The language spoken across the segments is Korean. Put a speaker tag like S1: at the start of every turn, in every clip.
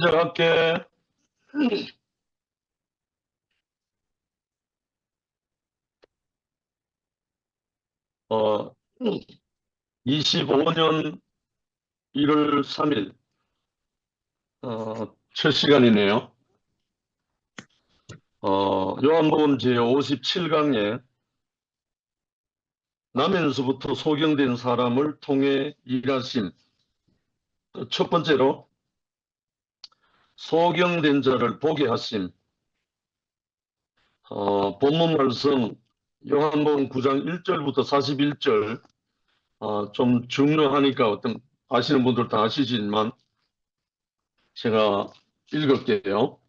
S1: 시작할게. 25년 1월 3일, 첫 시간이네요. 요한복음 제57강에 나면서부터 소경된 사람을 통해 일하신, 첫 번째로 소경된 자를 보게 하심. 본문 말씀 요한복음 9장 1절부터 41절, 좀 중요하니까 아시는 분들 다 아시지만 제가 읽을게요.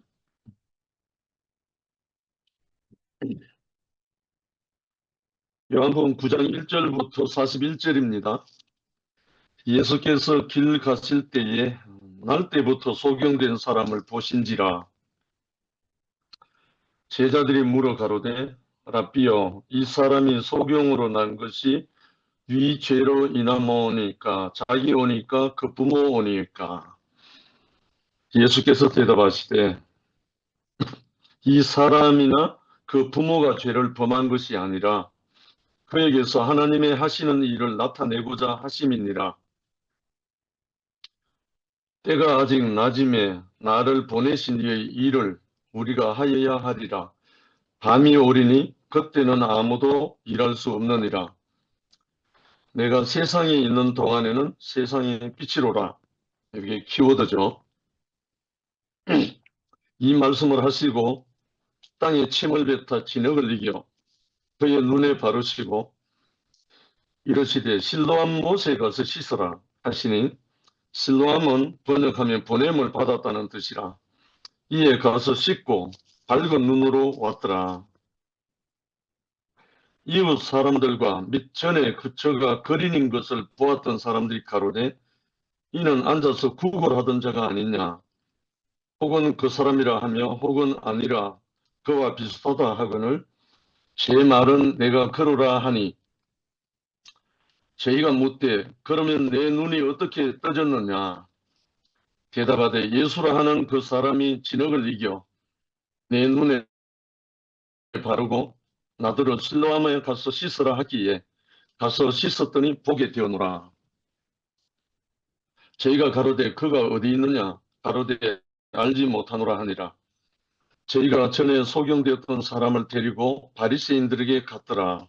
S1: 요한복음 9장 1절부터 41절입니다. 예수께서 길 가실 때에 날 때부터 소경된 사람을 보신지라. 제자들이 물어 가로되 라삐여, 이 사람이 소경으로 난 것이 위 죄로 인하모니까 자기 오니까 그 부모 오니까. 예수께서 대답하시되 이 사람이나 그 부모가 죄를 범한 것이 아니라 그에게서 하나님의 하시는 일을 나타내고자 하심이니라. 때가 아직 낮음에 나를 보내신 이의 일을 우리가 하여야 하리라. 밤이 오리니 그때는 아무도 일할 수 없느니라. 내가 세상에 있는 동안에는 세상의 빛이로라. 이게 키워드죠. 이 말씀을 하시고 땅에 침을 뱉어 진흙을 이겨 그의 눈에 바르시고 이르시되 실로암 못에 가서 씻으라 하시니, 실로암은 번역하면 보냄을 받았다는 뜻이라. 이에 가서 씻고 밝은 눈으로 왔더라. 이웃 사람들과 및 전에 그처가 거린인 것을 보았던 사람들이 가로되 이는 앉아서 구걸하던 자가 아니냐, 혹은 그 사람이라 하며 혹은 아니라 그와 비슷하다 하거늘 제 말은 내가 그러라 하니, 저희가 묻되 그러면 내 눈이 어떻게 떠졌느냐. 대답하되 예수라 하는 그 사람이 진흙을 이겨 내 눈에 바르고 나더러 실로암에 가서 씻으라 하기에 가서 씻었더니 보게 되었노라. 저희가 가로되 그가 어디 있느냐 가로되 알지 못하노라 하니라. 저희가 전에 소경되었던 사람을 데리고 바리새인들에게 갔더라.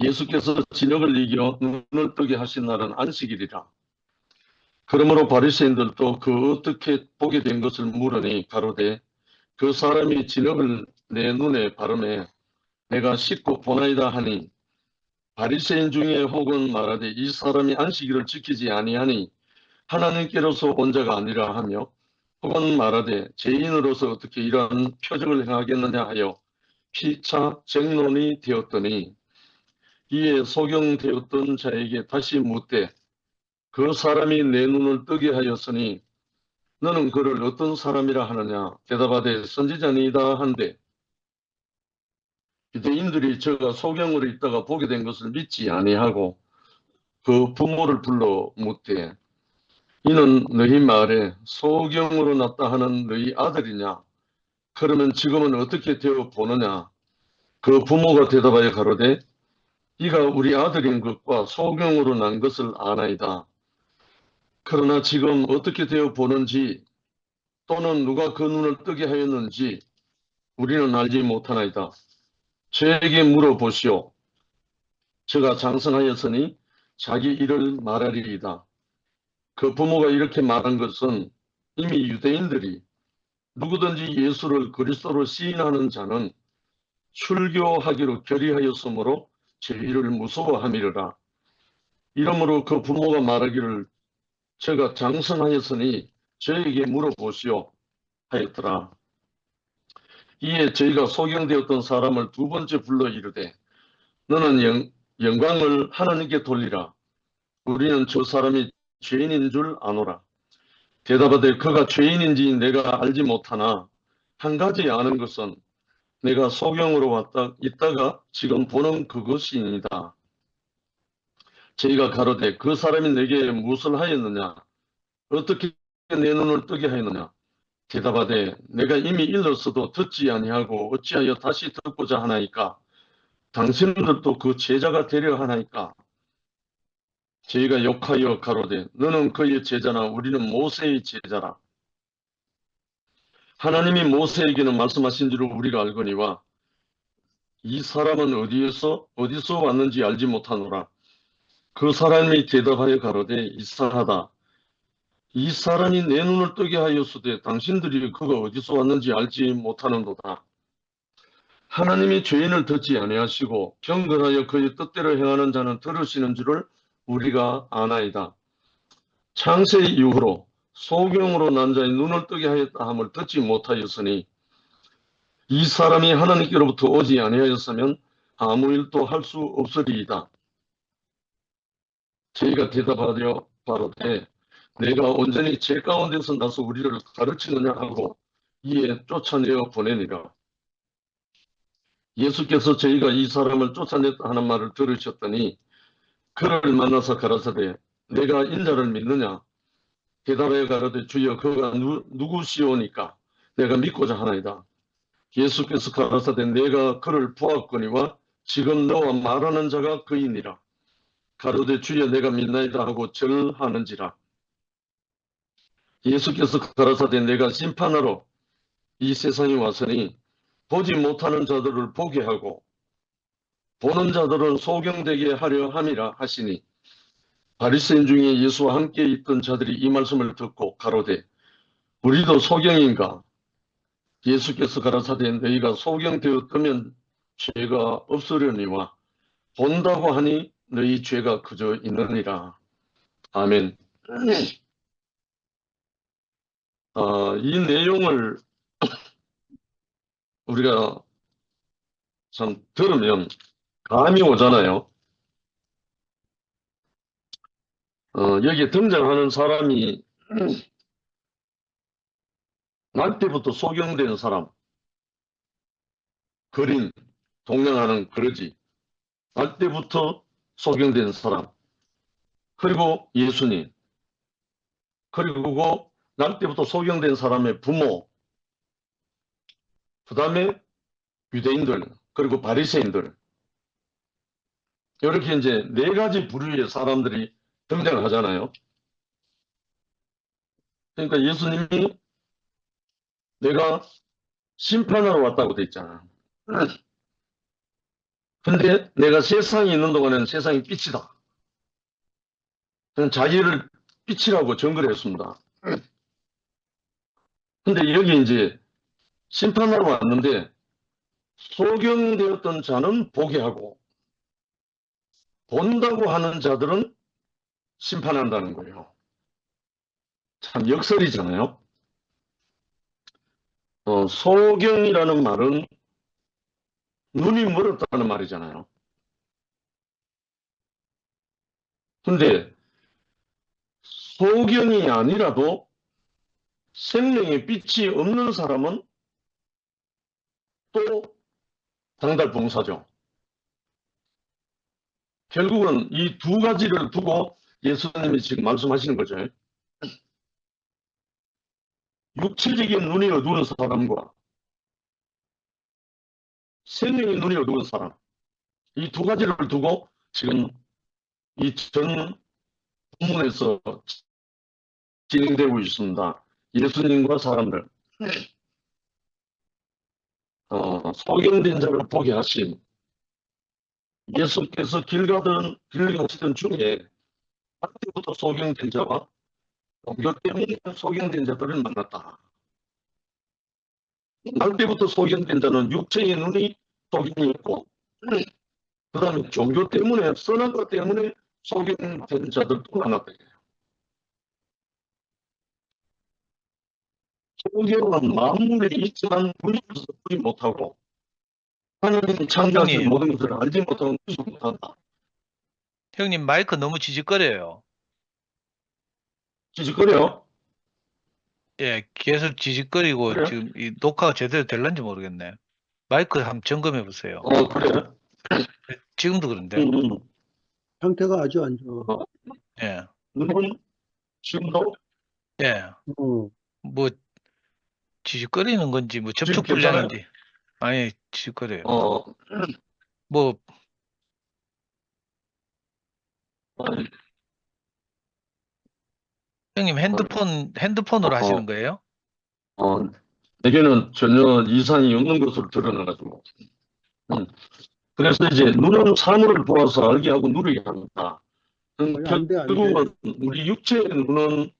S1: 예수께서 진흙을 이겨 눈을 뜨게 하신 날은 안식일이라. 그러므로 바리새인들도 그 어떻게 보게 된 것을 물으니 가로되 그 사람이 진흙을 내 눈에 바르매 내가 씻고 보나이다 하니, 바리새인 중에 혹은 말하되 이 사람이 안식일을 지키지 아니하니 하나님께로서 온 자가 아니라 하며, 혹은 말하되 죄인으로서 어떻게 이러한 표적을 행하겠느냐 하여 피차 쟁론이 되었더니, 이에 소경되었던 자에게 다시 묻되 그 사람이 내 눈을 뜨게 하였으니 너는 그를 어떤 사람이라 하느냐. 대답하되 선지자니이다 한데, 유대인들이 저가 소경으로 있다가 보게 된 것을 믿지 아니하고 그 부모를 불러 묻되 이는 너희 말에 소경으로 났다 하는 너희 아들이냐? 그러면 지금은 어떻게 되어 보느냐? 그 부모가 대답하여 가로되 이가 우리 아들인 것과 소경으로 난 것을 아나이다. 그러나 지금 어떻게 되어 보는지 또는 누가 그 눈을 뜨게 하였는지 우리는 알지 못하나이다. 저에게 물어보시오. 저가 장성하였으니 자기 일을 말하리이다. 그 부모가 이렇게 말한 것은 이미 유대인들이 누구든지 예수를 그리스도로 시인하는 자는 출교하기로 결의하였으므로 저희를 무서워함이라. 이러므로 그 부모가 말하기를 제가 장성하였으니 저에게 물어보시오 하였더라. 이에 저희가 소경되었던 사람을 두 번째 불러 이르되 너는 영광을 하나님께 돌리라. 우리는 저 사람이 죄인인 줄 아노라. 대답하되 그가 죄인인지 내가 알지 못하나 한 가지 아는 것은 내가 소경으로 있다가 지금 보는 그것이니이다. 저희가 가로되 그 사람이 내게 무엇을 하였느냐? 어떻게 내 눈을 뜨게 하였느냐? 대답하되 내가 이미 일렀어도 듣지 아니하고 어찌하여 다시 듣고자 하나이까? 당신들도 그 제자가 되려 하나이까? 저희가 욕하여 가로되 너는 그의 제자나 우리는 모세의 제자라. 하나님이 모세에게는 말씀하신 줄을 우리가 알거니와 이 사람은 어디서 왔는지 알지 못하노라. 그 사람이 대답하여 가로되 이상하다. 이 사람이 내 눈을 뜨게 하였으되 당신들이 그가 어디서 왔는지 알지 못하는도다. 하나님이 죄인을 듣지 아니하시고 경건하여 그의 뜻대로 행하는 자는 들으시는 줄을 우리가 아나이다. 창세 이후로 소경으로 난 자의 눈을 뜨게 하였다 함을 듣지 못하였으니 이 사람이 하나님께로부터 오지 아니하였으면 아무 일도 할 수 없으리이다. 저희가 대답하려 바로되 내가 온전히 죄 가운데서 나서 우리를 가르치느냐 하고 이에 쫓아내어 보내니라. 예수께서 저희가 이 사람을 쫓아냈다 하는 말을 들으셨더니 그를 만나서 가라사대 내가 인자를 믿느냐? 대답하여 가로되 주여 그가 누구시오니까 내가 믿고자 하나이다. 예수께서 가라사대 내가 그를 보았거니와 지금 너와 말하는 자가 그이니라. 가로되 주여 내가 믿나이다 하고 절하는지라. 예수께서 가라사대 내가 심판하러 이 세상에 왔으니 보지 못하는 자들을 보게 하고 보는 자들은 소경되게 하려 함이라 하시니 바리새인 중에 예수와 함께 있던 자들이 이 말씀을 듣고 가로되 우리도 소경인가? 예수께서 가라사대 너희가 소경되었다면 죄가 없으려니와 본다고 하니 너희 죄가 그저 있느니라. 아멘. 이 내용을 우리가 참 들으면 감이 오잖아요. 여기에 등장하는 사람이 날 때부터 소경된 사람, 거린, 동냥하는 그러지. 날 때부터 소경된 사람, 그리고 예수님, 그리고 날 때부터 소경된 사람의 부모, 그 다음에 유대인들, 그리고 바리새인들, 이렇게 이제 네 가지 부류의 사람들이 등장하잖아요. 그러니까 예수님이 내가 심판하러 왔다고 돼 있잖아. 근데 내가 세상에 있는 동안에는 세상이 빛이다. 그냥 자기를 빛이라고 증거를 했습니다. 근데 여기 이제 심판하러 왔는데 소경되었던 자는 보게 하고 본다고 하는 자들은 심판한다는 거예요. 참 역설이잖아요. 소경이라는 말은 눈이 멀었다는 말이잖아요. 근데 소경이 아니라도 생명의 빛이 없는 사람은 또 당달봉사죠. 결국은 이 두 가지를 두고 예수님이 지금 말씀하시는 거죠. 육체적인 눈이 어두운 사람과 생명의 눈이 어두운 사람, 이 두 가지를 두고 지금 이 전 본문에서 진행되고 있습니다. 예수님과 사람들, 소경된 자를 보게 하신 예수께서 길 가시던 중에 그때부터 소경된 자와 종교 때문에 소경된 자들을 만났다. 날 때부터 소경된 자는 육체의 눈이 소경이었고 그 다음에 종교 때문에 선한 것 때문에 소경된 자들도 만났다. 소경은 만물에 있지만 분리해서 보지 못하고 하나님이 창조하신
S2: 형님,
S1: 모든 것을 알지 못하고 보지 못한다.
S2: 형님 마이크 너무 지직거려요.
S1: 지직거려?
S2: 예, 계속 지직거리고
S1: 그래?
S2: 지금 이 녹화가 제대로 될런지 모르겠네. 마이크 한번 점검해 보세요.
S1: 그래?
S2: 지금도 그런데?
S3: 상태가 아주 안 좋아.
S1: 어,
S2: 예.
S1: 눈은 지금도
S2: 예,
S3: 음,
S2: 뭐 지직거리는 건지 뭐
S1: 지금
S2: 접촉
S1: 괜찮아요?
S2: 불량인지 아니 지직거려요.
S1: 어,
S2: 뭐
S1: 아니,
S2: 형님 핸드폰으로 하시는
S1: 어,
S2: 거예요?
S1: 어, 내게는 전혀 이상이 없는 것으로 드러나가지고. 음. 그래서 이제 눈은 사물을 보아서 알게 하고 누리게 합니다.
S3: 안 돼, 안 돼.
S1: 결국은 우리 육체의 눈은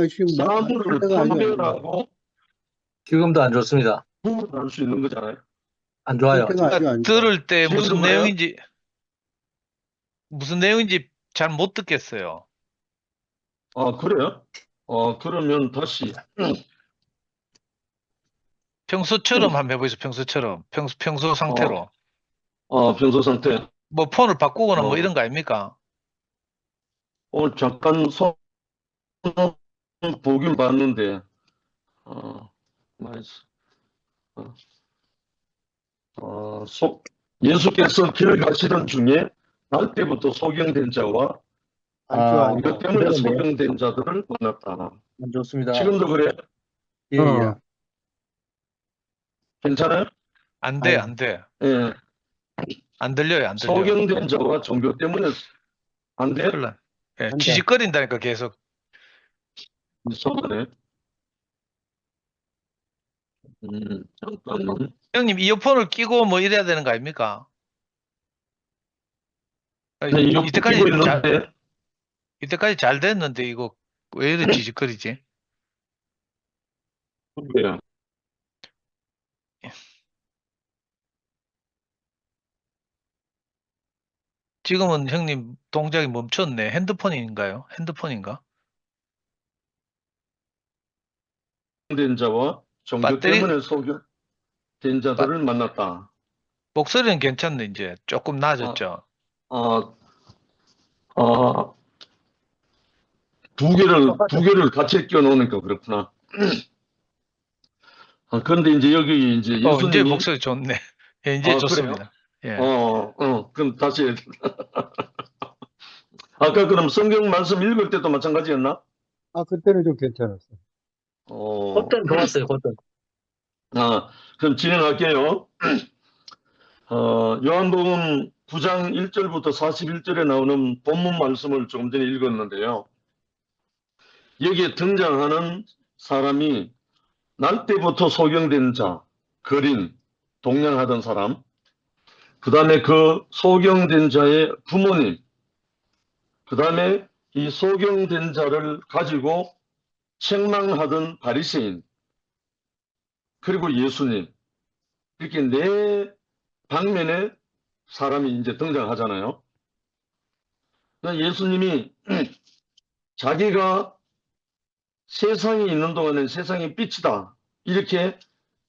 S3: 지금 할
S1: 사물을
S3: 때가 아니야, 지금.
S1: 분별하고
S4: 지금도 안 좋습니다.
S1: 구분할 수 있는 거잖아요.
S4: 안
S3: 할
S4: 좋아요.
S3: 때가 아직
S2: 그러니까
S3: 안 좋아.
S2: 들을 때
S1: 지금도
S2: 무슨
S1: 그래요?
S2: 내용인지 잘 못 듣겠어요.
S1: 아, 그래요? 그러면 다시,
S2: 평소처럼 한번 해보세요. 평소처럼. 평소
S1: 어,
S2: 상태로.
S1: 평소 상태.
S2: 뭐 폰을 바꾸거나 뭐
S1: 어,
S2: 이런 거 아닙니까?
S1: 잠깐 손 보긴 봤는데, 어, 나이스. 어, 예수께서 길 가시던 중에 날 때부터 소경된 자와
S3: 안 좋아, 안
S1: 이것
S3: 좋아.
S1: 때문에
S4: 그러네요.
S1: 소경된 자들을 만났다.
S4: 안 좋습니다.
S1: 지금도 그래?
S4: 예, 예.
S1: 괜찮아요?
S2: 안 돼,
S3: 아니,
S2: 안 돼.
S1: 예.
S2: 안 들려요, 안 들려.
S1: 소경된 자와 종교 때문에 안 돼?
S2: 큰일 나. 예,
S3: 안 돼.
S2: 지직거린다니까 계속.
S1: 이상하네. 잠깐만.
S2: 형님 이어폰을 끼고 뭐 이래야 되는 거 아닙니까?
S1: 네, 이거 끼고 있는데,
S2: 이때까지 잘 됐는데 이거 왜 이래 지직거리지?
S1: 그래요.
S2: 지금은 형님 동작이 멈췄네. 핸드폰인가요? 핸드폰인가?
S1: 소경된 자와 종교
S2: 배터리,
S1: 때문에 소경된
S2: 바-
S1: 자들을 만났다.
S2: 목소리는 괜찮네, 이제. 조금
S1: 아,
S2: 나아졌죠.
S1: 아, 아, 두 개를 같이 끼워 놓으니까 그렇구나. 그런데 이제 여기 이제
S2: 이제
S1: 예수님이,
S2: 목소리 좋네. 예, 이제
S1: 그래요?
S2: 좋습니다. 예.
S1: 그럼 다시, 아까 그럼 성경 말씀 읽을 때도 마찬가지였나?
S3: 그때는 좀 괜찮았어.
S4: 그때는 좋았어요, 그때.
S1: 그럼 진행할게요. 요한복음 9장 1절부터 41절에 나오는 본문 말씀을 조금 전에 읽었는데요. 여기에 등장하는 사람이 날 때부터 소경된 자, 거린, 동냥하던 사람, 그 다음에 그 소경된 자의 부모님, 그 다음에 이 소경된 자를 가지고 책망하던 바리새인, 그리고 예수님, 이렇게 네 방면의 사람이 이제 등장하잖아요. 예수님이 자기가 세상에 있는 동안은 세상의 빛이다. 이렇게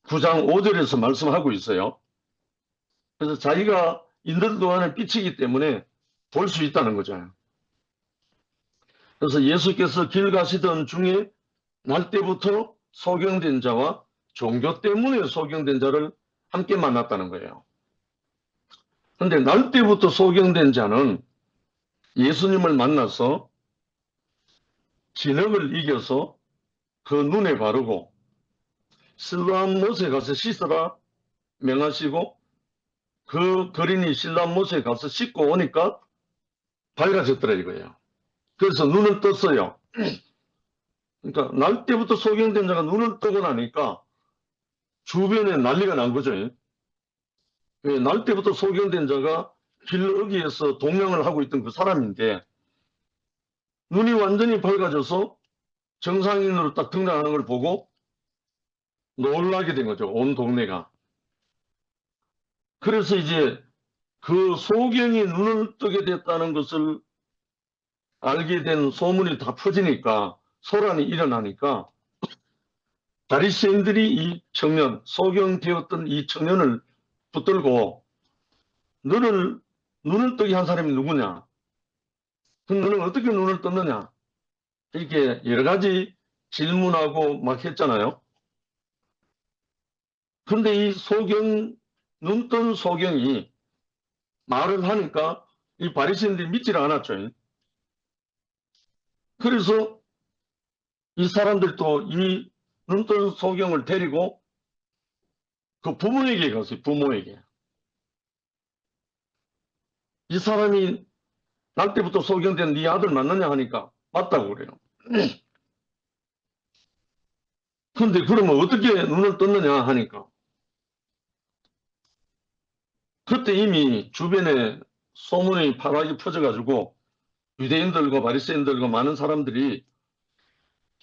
S1: 9장 5절에서 말씀하고 있어요. 그래서 자기가 있는 동안은 빛이기 때문에 볼 수 있다는 거죠. 그래서 예수께서 길 가시던 중에 날 때부터 소경된 자와 종교 때문에 소경된 자를 함께 만났다는 거예요. 그런데 날 때부터 소경된 자는 예수님을 만나서 진흙을 이겨서 그 눈에 바르고 실로암 못에 가서 씻어라 명하시고 그 거린이 실로암 못에 가서 씻고 오니까 밝아졌더라 이거예요. 그래서 눈을 떴어요. 그러니까 날 때부터 소경된 자가 눈을 뜨고 나니까 주변에 난리가 난 거죠. 날 때부터 소경된 자가 길 어귀에서 동냥을 하고 있던 그 사람인데 눈이 완전히 밝아져서 정상인으로 딱 등장하는 걸 보고 놀라게 된 거죠. 온 동네가. 그래서 이제 그 소경이 눈을 뜨게 됐다는 것을 알게 된 소문이 다 퍼지니까 소란이 일어나니까 바리새인들이 이 청년, 소경되었던 이 청년을 붙들고 너를 눈을 뜨게 한 사람이 누구냐? 그럼 너는 어떻게 눈을 떴느냐? 이렇게 여러 가지 질문하고 막 했잖아요. 근데 이 눈뜬 소경이 말을 하니까 이 바리새인들이 믿지를 않았죠. 그래서 이 사람들도 이 눈뜬 소경을 데리고 그 부모에게 갔어요. 부모에게. 이 사람이 날 때부터 소경된 네 아들 맞느냐 하니까 맞다고 그래요. 근데 그러면 어떻게 눈을 떴느냐 하니까 그때 이미 주변에 소문이 파락이 퍼져가지고 유대인들과 바리새인들과 많은 사람들이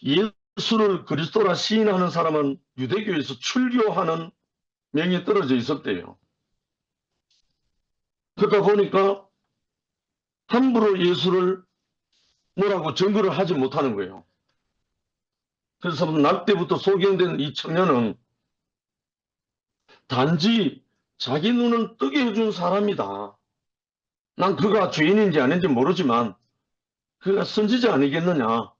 S1: 예수를 그리스도라 시인하는 사람은 유대교에서 출교하는 명이 떨어져 있었대요. 그러다 보니까 함부로 예수를 뭐라고 증거를 하지 못하는 거예요. 그래서 날 때부터 소경된 이 청년은 단지 자기 눈을 뜨게 해준 사람이다. 난 그가 죄인인지 아닌지 모르지만 그가 선지자 아니겠느냐.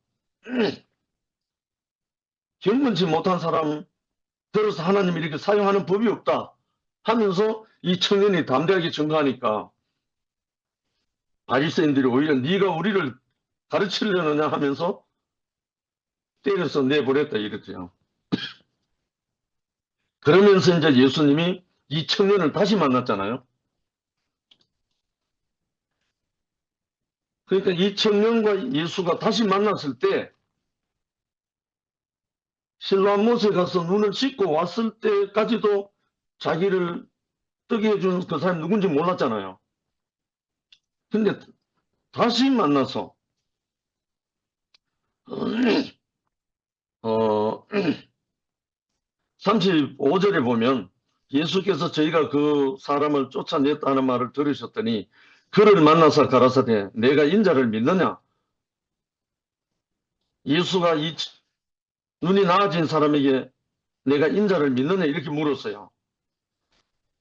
S1: 경건치 못한 사람 들어서 하나님이 이렇게 사용하는 법이 없다 하면서 이 청년이 담대하게 증거하니까 바리새인들이 오히려 네가 우리를 가르치려느냐 하면서 때려서 내보냈다 이랬죠. 그러면서 이제 예수님이 이 청년을 다시 만났잖아요. 그러니까 이 청년과 예수가 다시 만났을 때 실로암 못에 가서 눈을 씻고 왔을 때까지도 자기를 뜨게 해준 그 사람이 누군지 몰랐잖아요. 근데 다시 만나서 35절에 보면 예수께서 저희가 그 사람을 쫓아냈다는 말을 들으셨더니 그를 만나서 가라사대 내가 인자를 믿느냐? 예수가 이 눈이 나아진 사람에게 내가 인자를 믿느냐 이렇게 물었어요.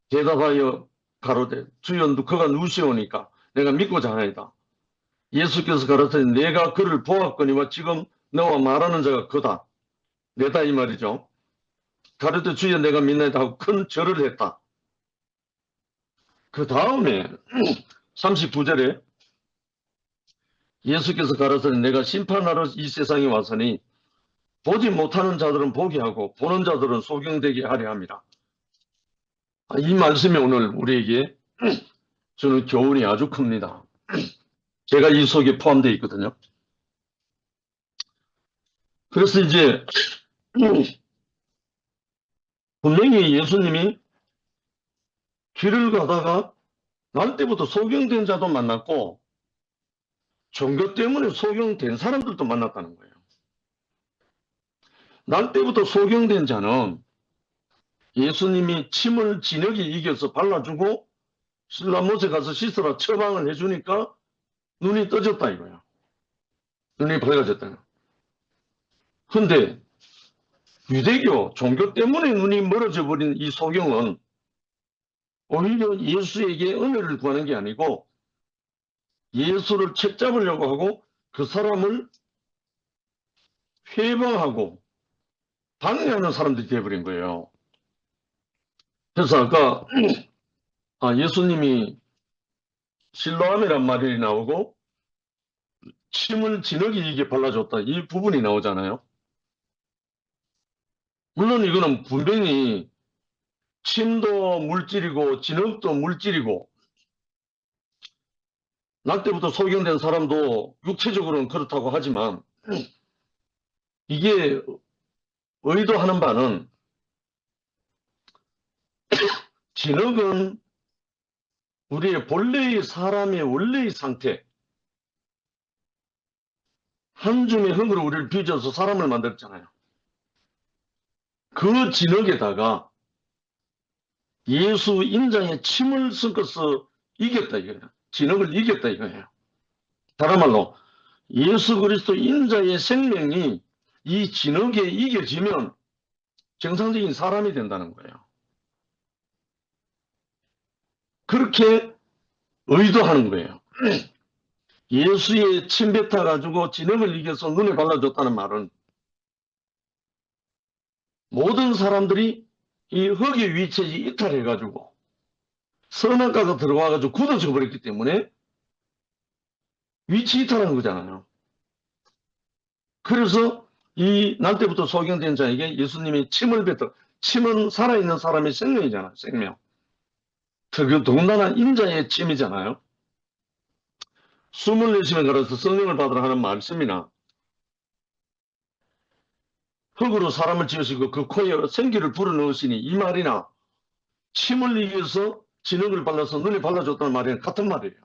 S1: 대답하여 가로되 주여 그가 누구시오니까 내가 믿고자 하나이다. 예수께서 가라사대 내가 그를 보았거니와 지금 너와 말하는 자가 그다. 내다 이 말이죠. 가로되 주여 내가 믿나이다 하고 큰 절을 했다. 그 다음에 39절에 예수께서 가라사대 내가 심판하러 이 세상에 왔으니 보지 못하는 자들은 보게 하고 보는 자들은 소경되게 하려 함이라. 이 말씀이 오늘 우리에게 저는 교훈이 아주 큽니다. 제가 이 속에 포함되어 있거든요. 그래서 이제 분명히 예수님이 길을 가다가 날 때부터 소경된 자도 만났고 종교 때문에 소경된 사람들도 만났다는 거예요. 날 때부터 소경된 자는 예수님이 침을 진흙이 이겨서 발라주고 실로암못에 가서 씻으라 처방을 해주니까 눈이 떠졌다 이거야. 눈이 밝아졌다. 근데 유대교 종교 때문에 눈이 멀어져 버린 이 소경은 오히려 예수에게 은혜를 구하는 게 아니고 예수를 책잡으려고 하고 그 사람을 회방하고 방해하는 사람들이 되어버린 거예요. 그래서 아까 예수님이 실로암이란 말이 나오고 침을 진흙이 이게 발라줬다 이 부분이 나오잖아요. 물론 이거는 분명히 침도 물질이고 진흙도 물질이고 날 때부터 소경된 사람도 육체적으로는 그렇다고 하지만 이게 의도하는 바는 진흙은 우리의 본래의 사람의 원래의 상태 한 줌의 흙으로 우리를 빚어서 사람을 만들었잖아요. 그 진흙에다가 예수 인자의 침을 섞어서 이겼다 이거예요. 진흙을 이겼다 이거예요. 다른 말로 예수 그리스도 인자의 생명이 이 진흙에 이겨지면 정상적인 사람이 된다는 거예요. 그렇게 의도하는 거예요. 예수의 침 뱉어가지고 진흙을 이겨서 눈에 발라줬다는 말은 모든 사람들이 이 흙의 위치에 이탈해가지고 선악과가 들어와가지고 굳어져 버렸기 때문에 위치 이탈하는 거잖아요. 그래서 이 날 때부터 소경된 자에게 예수님이 침을 뱉어. 침은 살아있는 사람의 생명이잖아요. 생명. 그 더군다나 인자의 침이잖아요. 숨을 내쉬며 걸어서 성령을 받으라 하는 말씀이나 흙으로 사람을 지으시고 그 코에 생기를 불어넣으시니 이 말이나 침을 이겨서 진흙을 발라서 눈에 발라줬다는 말이랑 같은 말이에요.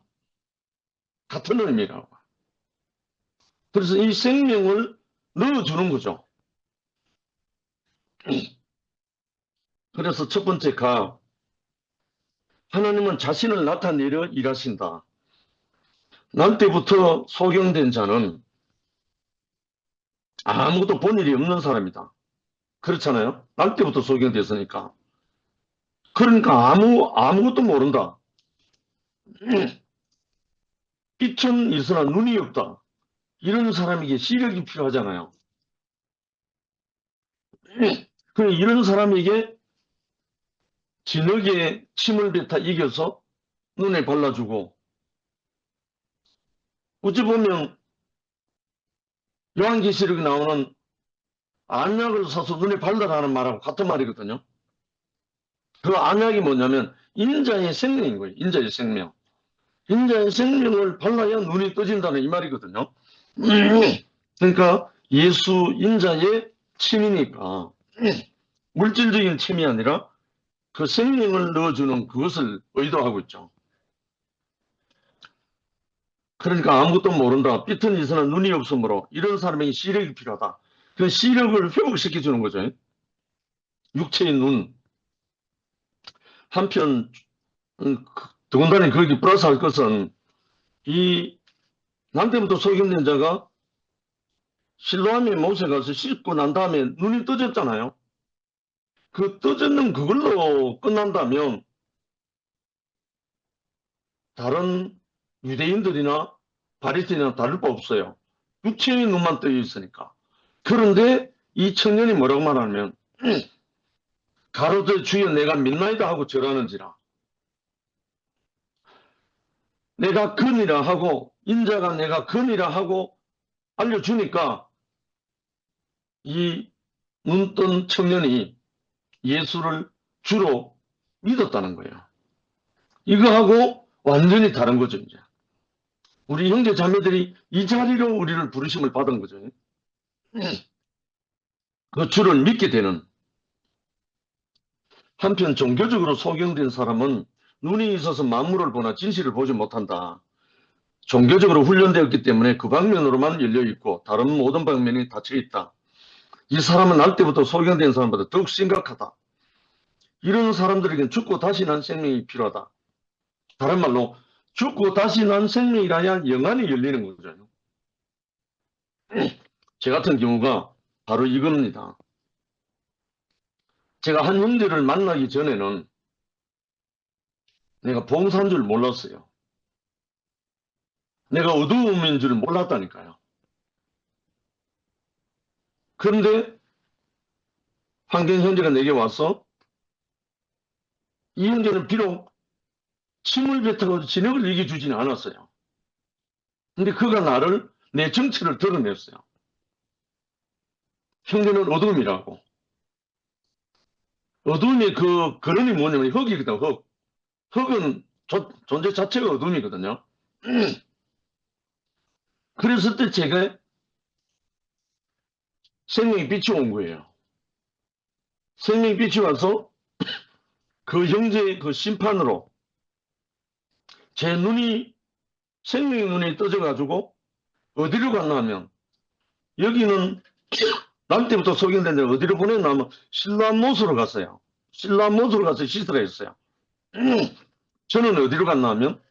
S1: 같은 의미라고. 그래서 이 생명을 넣어주는 거죠. 그래서 첫 번째 가 하나님은 자신을 나타내려 일하신다. 날 때부터 소경된 자는 아무것도 본 일이 없는 사람이다. 그렇잖아요. 날 때부터 소경됐으니까. 그러니까 아무것도 모른다. 빛은 있으나 눈이 없다. 이런 사람에게 시력이 필요하잖아요. 이런 사람에게 진흙에 침을 뱉어 이겨서 눈에 발라주고, 어찌 보면 요한계시록에 나오는 안약을 사서 눈에 발라라는 말하고 같은 말이거든요. 그 안약이 뭐냐면 인자의 생명인 거예요. 인자의 생명. 인자의 생명을 발라야 눈이 떠진다는 이 말이거든요. 그러니까 예수 인자의 침이니까 물질적인 침이 아니라 그 생명을 넣어주는 그것을 의도하고 있죠. 그러니까 아무것도 모른다. 빛은 있으나 눈이 없으므로 이런 사람에게 시력이 필요하다. 그 시력을 회복시켜주는 거죠. 육체의 눈. 한편 더군다나 거기 플러스할 것은 이 난때부터 소경된 자가 실로암의 못에 가서 씻고 난 다음에 눈이 떠졌잖아요. 그 떠졌는 그걸로 끝난다면 다른 유대인들이나 바리새인이나 다를 바 없어요. 육체의 눈만 떠 있으니까. 그런데 이 청년이 뭐라고 말하냐면 가로되 주여 내가 믿나이다 하고 절하는지라. 내가 건이라 하고 인자가 내가 건이라 하고 알려주니까 이 눈뜬 청년이 예수를 주로 믿었다는 거예요. 이거하고 완전히 다른 거죠. 이제 우리 형제 자매들이 이 자리로 우리를 부르심을 받은 거죠. 그 주를 믿게 되는. 한편 종교적으로 소경된 사람은 눈이 있어서 만물을 보나 진실을 보지 못한다. 종교적으로 훈련되었기 때문에 그 방면으로만 열려 있고 다른 모든 방면이 닫혀 있다. 이 사람은 날 때부터 소경된 사람보다 더욱 심각하다. 이런 사람들에게는 죽고 다시 난 생명이 필요하다. 다른 말로 죽고 다시 난 생명이라야 영안이 열리는 거죠. 제 같은 경우가 바로 이겁니다. 제가 한 형제를 만나기 전에는 내가 봉사인 줄 몰랐어요. 내가 어두움인 줄 몰랐다니까요. 그런데 환경 형제가 내게 와서 이 형제는 비록 침을 뱉어서 진흙을 이겨주지는 않았어요. 근데 그가 나를 내 정체를 드러냈어요. 형제는 어둠이라고. 어둠의 그 근원이 뭐냐면 흙이거든. 흙. 흙은 존재 자체가 어둠이거든요. 그랬을 때 제가 생명의 빛이 온 거예요. 생명의 빛이 와서 그 형제의 그 심판으로 제 눈이 생명의 눈이 떠져가지고 어디로 갔나 하면 여기는 날 때부터 소경된 데가 어디로 보냈나 하면 실로암못으로 갔어요. 실로암못으로 가서 씻으라 했어요. 저는 어디로 갔나 하면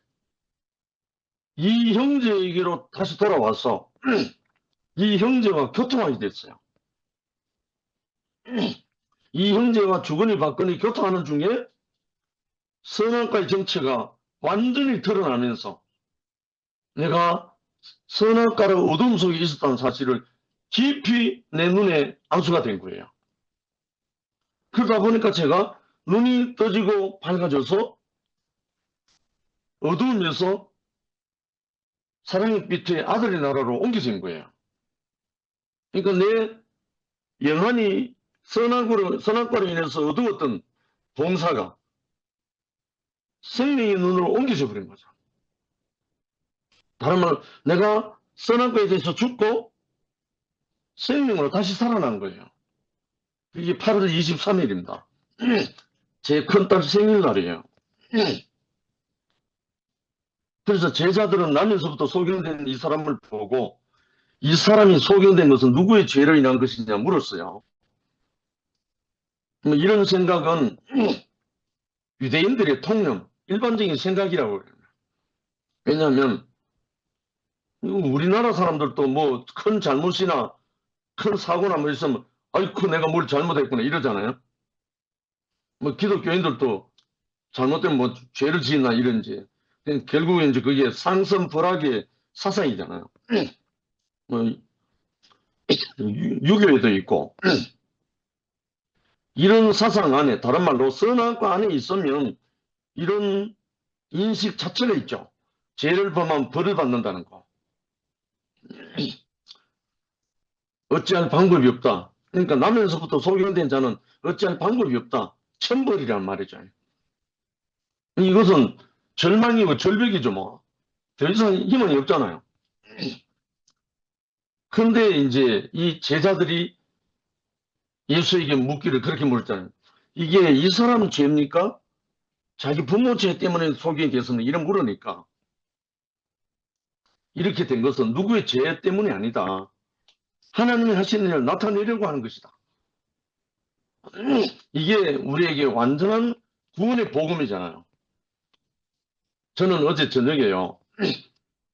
S1: 이 형제에게로 다시 돌아와서 이 형제와 교통하게 됐어요. 이 형제와 주거니 받거니 교통하는 중에 선악과의 정체가 완전히 드러나면서 내가 선악과의 어둠 속에 있었다는 사실을 깊이 내 눈에 안수가 된 거예요. 그러다 보니까 제가 눈이 떠지고 밝아져서 어두움에서 사랑의 빛의 아들의 나라로 옮겨진 거예요. 그러니까 내 영환이 선악과로 인해서 어두웠던 봉사가 생명의 눈으로 옮겨져 버린 거죠. 다른 말로 내가 선악과에 대해서 죽고 생명으로 다시 살아난 거예요. 이게 8월 23일입니다. 제 큰딸 생일날이에요. 그래서 제자들은 나면서부터 소경된 이 사람을 보고 이 사람이 소경된 것은 누구의 죄로 인한 것이냐 물었어요. 뭐 이런 생각은 유대인들의 통념, 일반적인 생각이라고 그래요. 왜냐하면 우리나라 사람들도 뭐 큰 잘못이나 큰 사고나 뭐 있으면 아이고 내가 뭘 잘못했구나 이러잖아요. 뭐 기독교인들도 잘못되면 뭐 죄를 지었나 이런지. 결국엔 이제 그게 상선불악의 사상이잖아요. 뭐 유교에도 있고 이런 사상 안에 다른 말로 선악과 안에 있으면 이런 인식 자체가 있죠. 죄를 범하면 벌을 받는다는 거. 어찌할 방법이 없다. 그러니까 나면서부터 소경된 자는 어찌할 방법이 없다. 천벌이란 말이죠. 이것은 절망이고 절벽이죠 뭐. 더 이상 희망이 없잖아요. 그런데 이제 이 제자들이 예수에게 묻기를 그렇게 물었잖아요. 이게 이 사람 죄입니까? 자기 부모 죄 때문에 소경이 됐었는데 이런 물으니까 이렇게 된 것은 누구의 죄 때문이 아니다. 하나님이 하시는 일을 나타내려고 하는 것이다. 이게 우리에게 완전한 구원의 복음이잖아요. 저는 어제 저녁에요.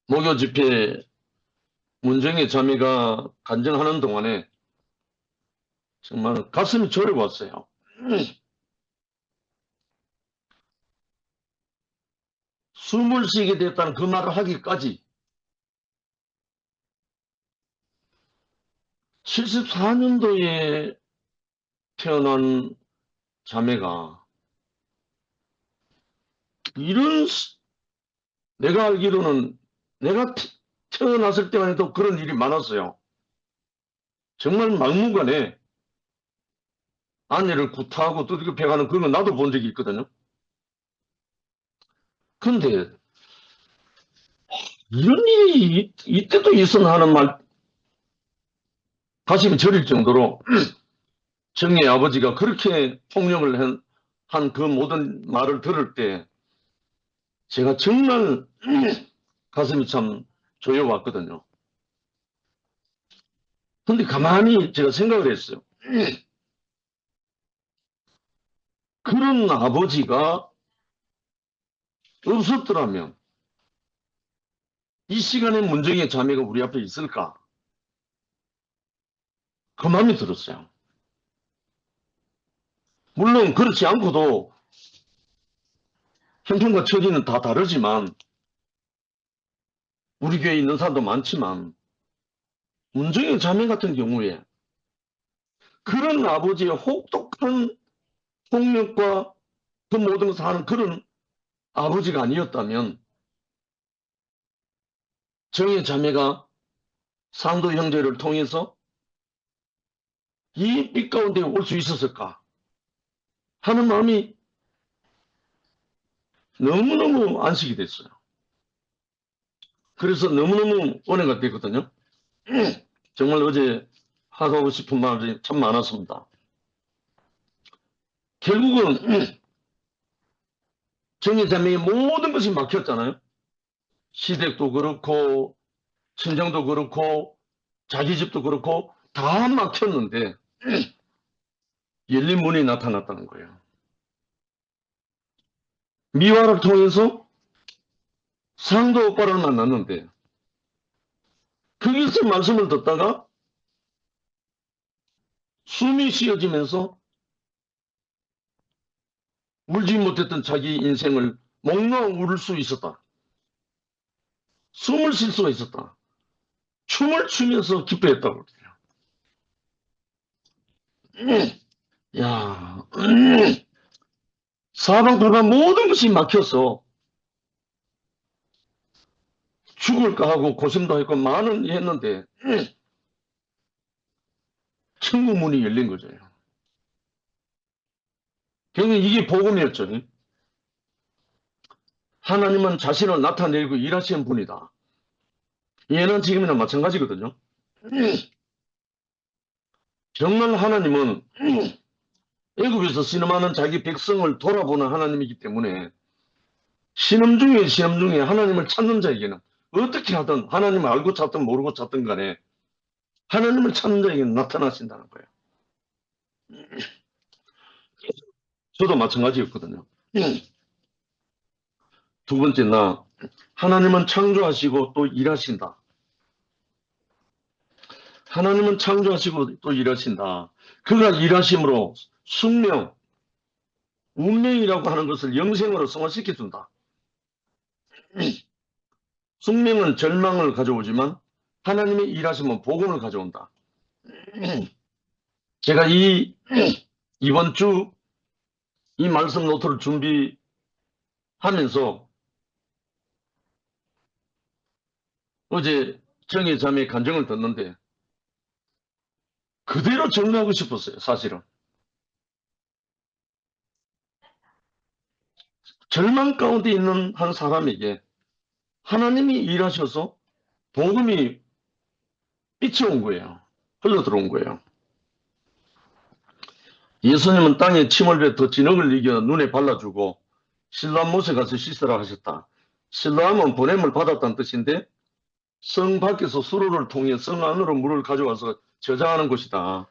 S1: 목요 집회 문정의 자매가 간증하는 동안에 정말 가슴이 저려왔어요. 숨을 쉬게 됐다는 그 말을 하기까지 74년도에 태어난 자매가 이런 내가 알기로는 내가 태어났을 때만 해도 그런 일이 많았어요. 정말 막무가내 아내를 구타하고 두들겨 패가는 그런 거 나도 본 적이 있거든요. 근데 이런 일이 이때도 있었나 하는 말 가슴이 저릴 정도로 정의 아버지가 그렇게 폭력을 한 그 모든 말을 들을 때 제가 정말 가슴이 참 조여왔거든요. 근데 가만히 제가 생각을 했어요. 그런 아버지가 없었더라면 이 시간에 문정의 자매가 우리 앞에 있을까? 그 마음이 들었어요. 물론 그렇지 않고도 형편과 처지는 다 다르지만 우리 교회에 있는 사람도 많지만 문정의 자매 같은 경우에 그런 아버지의 혹독한 폭력과 그 모든 것을 하는 그런 아버지가 아니었다면 정의 자매가 상도 형제를 통해서 이 빛 가운데 올 수 있었을까 하는 마음이 너무너무 안식이 됐어요. 그래서 너무너무 은혜가 됐거든요. 정말 어제 하고 싶은 말이 참 많았습니다. 결국은 정의자매의 모든 것이 막혔잖아요. 시댁도 그렇고 친정도 그렇고 자기 집도 그렇고 다 막혔는데 열린 문이 나타났다는 거예요. 미화를 통해서 상도 오빠를 만났는데 거기서 말씀을 듣다가 숨이 쉬어지면서 울지 못했던 자기 인생을 몽롱 울을 수 있었다. 숨을 쉴 수가 있었다. 춤을 추면서 기뻐했다고 그래요. 야, 사방팔방 모든 것이 막혀서 죽을까 하고 고심도 했고 많은 일 했는데 천국문이 열린 거죠. 결국 이게 복음이었죠. 하나님은 자신을 나타내고 일하시는 분이다. 얘는 지금이나 마찬가지거든요. 정말 하나님은 애굽에서 신음하는 자기 백성을 돌아보는 하나님이기 때문에 신음 중에 하나님을 찾는 자에게는 어떻게 하든 하나님을 알고 찾든 모르고 찾든 간에 하나님을 찾는 자에게는 나타나신다는 거예요. 저도 마찬가지였거든요. 두 번째, 하나님은 창조하시고 또 일하신다. 하나님은 창조하시고 또 일하신다. 그가 일하심으로 숙명, 운명이라고 하는 것을 영생으로 성화시켜준다. 숙명은 절망을 가져오지만 하나님의 일하심은 복음을 가져온다. 제가 이번 주 이 말씀 노트를 준비하면서 어제 정의 자매의 간증을 듣는데 그대로 정리하고 싶었어요. 사실은. 절망 가운데 있는 한 사람에게 하나님이 일하셔서 복음이 빛이 온 거예요. 흘러 들어온 거예요. 예수님은 땅에 침을 뱉어 진흙을 이겨 눈에 발라주고 실로암 못에 가서 씻으라 하셨다. 실로암은 보냄을 받았다는 뜻인데 성 밖에서 수로를 통해 성 안으로 물을 가져와서 저장하는 곳이다.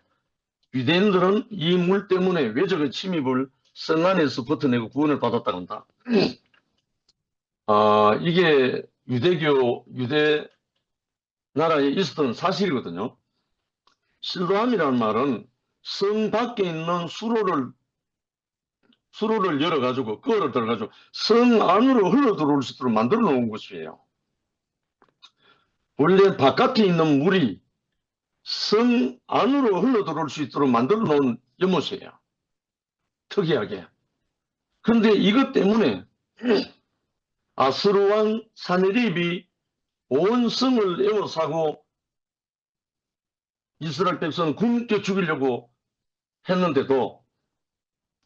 S1: 유대인들은 이 물 때문에 외적의 침입을 성 안에서 버텨내고 구원을 받았다고 한다. 이게 유대 나라에 있었던 사실이거든요. 실로암이라는 말은 성 밖에 있는 수로를 열어가지고 끌어 들어가지고 성 안으로 흘러 들어올 수 있도록 만들어 놓은 곳이에요. 원래 바깥에 있는 물이 성 안으로 흘러 들어올 수 있도록 만들어 놓은 연못이에요. 특이하게. 그런데 이것 때문에 아수르 왕 사네립이 온 성을 에워싸고 이스라엘 백성을 굶겨 죽이려고 했는데도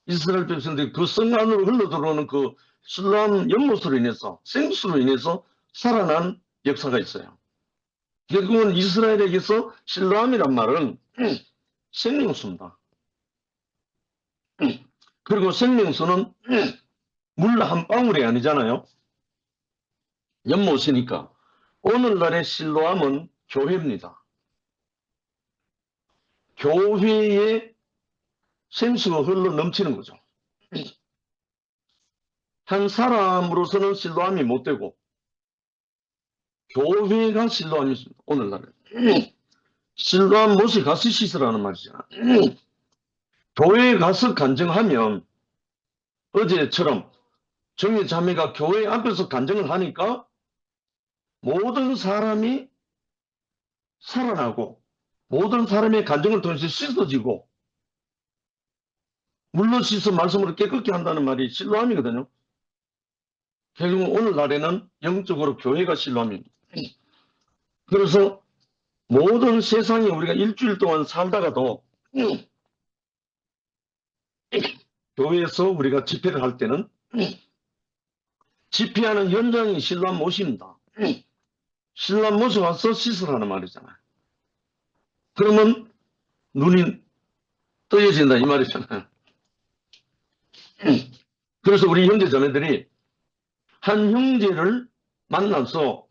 S1: 이스라엘 백성들이 그 성 안으로 흘러 들어오는 그 실로암 연못으로 인해서 생수로 인해서 살아난 역사가 있어요. 결국은 이스라엘에게서 실로암이란 말은 생명수입니다. 그리고 생명수는 물 한 방울이 아니잖아요. 연못이니까. 오늘날의 실로암은 교회입니다. 교회에 생수가 흘러 넘치는 거죠. 한 사람으로서는 실로암이 못 되고 교회가 실로암이 있습니다. 오늘날은. 실로암 못에 가서 씻으라는 말이잖아. 교회에 가서 간증하면 어제처럼 정의 자매가 교회 앞에서 간증을 하니까 모든 사람이 살아나고 모든 사람의 간증을 통해서 씻어지고 물로 씻어 말씀으로 깨끗게 한다는 말이 실로암이거든요. 결국 오늘날에는 영적으로 교회가 실로암입니다. 그래서 모든 세상에 우리가 일주일 동안 살다가도 교회에서 우리가 집회를 할 때는 집회하는 현장이 실로암 못입니다. 실로암 못에 와서 씻으라는 말이잖아요. 그러면 눈이 떠여진다 이 말이잖아요. 그래서 우리 형제 자매들이 한 형제를 만나서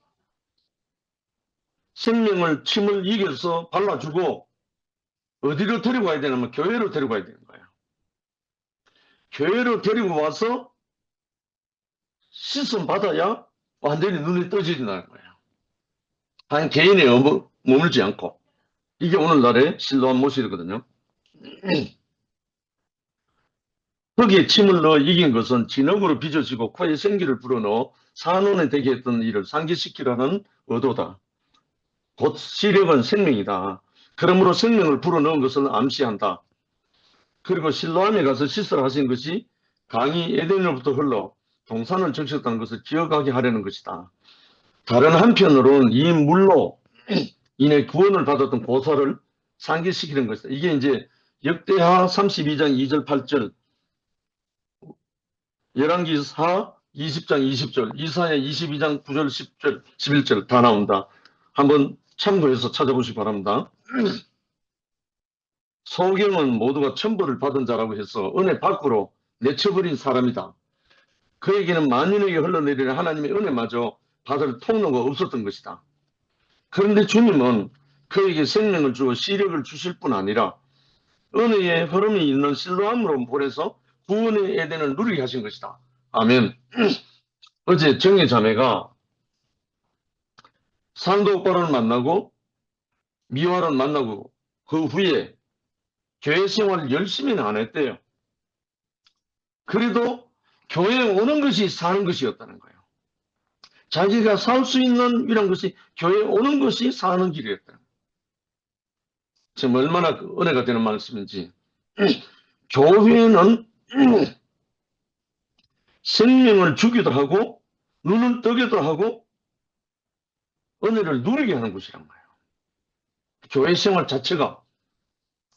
S1: 생명을 침을 이겨서 발라주고 어디로 데리고 가야 되냐면 교회로 데리고 가야 되는 거예요. 교회로 데리고 와서 씻음 받아야 완전히 눈이 떠진다는 거예요. 한 개인의 머물지 않고. 이게 오늘날의 실로암 모습이거든요. 거기에 침을 넣어 이긴 것은 진흙으로 빚어지고 코에 생기를 불어넣어 산원에 되게 했던 일을 상기시키라는 의도다. 곧 시력은 생명이다. 그러므로 생명을 불어넣은 것을 암시한다. 그리고 실로암에 가서 씻으라 하신 것이 강이 에덴으로부터 흘러 동산을 적셨다는 것을 기억하게 하려는 것이다. 다른 한편으로는 이 물로 인해 구원을 받았던 고사를 상기시키는 것이다. 이게 이제 역대하 32장 2절 8절, 열왕기하 20장 20절, 이사야 22장 9절 10절 11절 다 나온다. 한번 참고해서 찾아보시기 바랍니다. 소경은 모두가 천벌을 받은 자라고 해서 은혜 밖으로 내쳐버린 사람이다. 그에게는 만인에게 흘러내리는 하나님의 은혜마저 받을 통로가 없었던 것이다. 그런데 주님은 그에게 생명을 주어 시력을 주실 뿐 아니라 은혜의 흐름이 있는 실로암으로 보내서 구원의 에덴을 누리게 하신 것이다. 아멘. 어제 정예 자매가 상도 오빠를 만나고 미화를 만나고 그 후에 교회 생활을 열심히는 안 했대요. 그래도 교회에 오는 것이 사는 것이었다는 거예요. 자기가 살 수 있는 이런 것이 교회에 오는 것이 사는 길이었다. 지금 얼마나 은혜가 되는 말씀인지. 교회는 생명을 주기도 하고 눈을 뜨기도 하고 은혜를 누리게 하는 곳이란 말이에요. 교회 생활 자체가.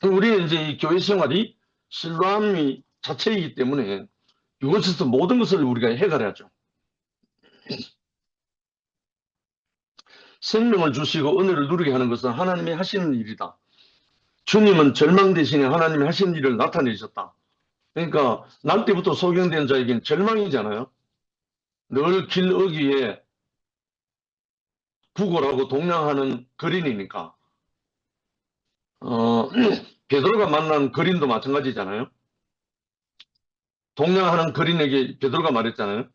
S1: 우리는 이제 이 교회 생활이 실로암이 자체이기 때문에 이것에서 모든 것을 우리가 해결해야죠. 생명을 주시고 은혜를 누리게 하는 것은 하나님이 하시는 일이다. 주님은 절망 대신에 하나님이 하시는 일을 나타내셨다. 그러니까 날 때부터 소경된 자에겐 절망이잖아요. 늘 길 어귀에 구걸하고 동냥하는 거린이니까. 베드로가 만난 거린도 마찬가지잖아요. 동냥하는 거린에게 베드로가 말했잖아요.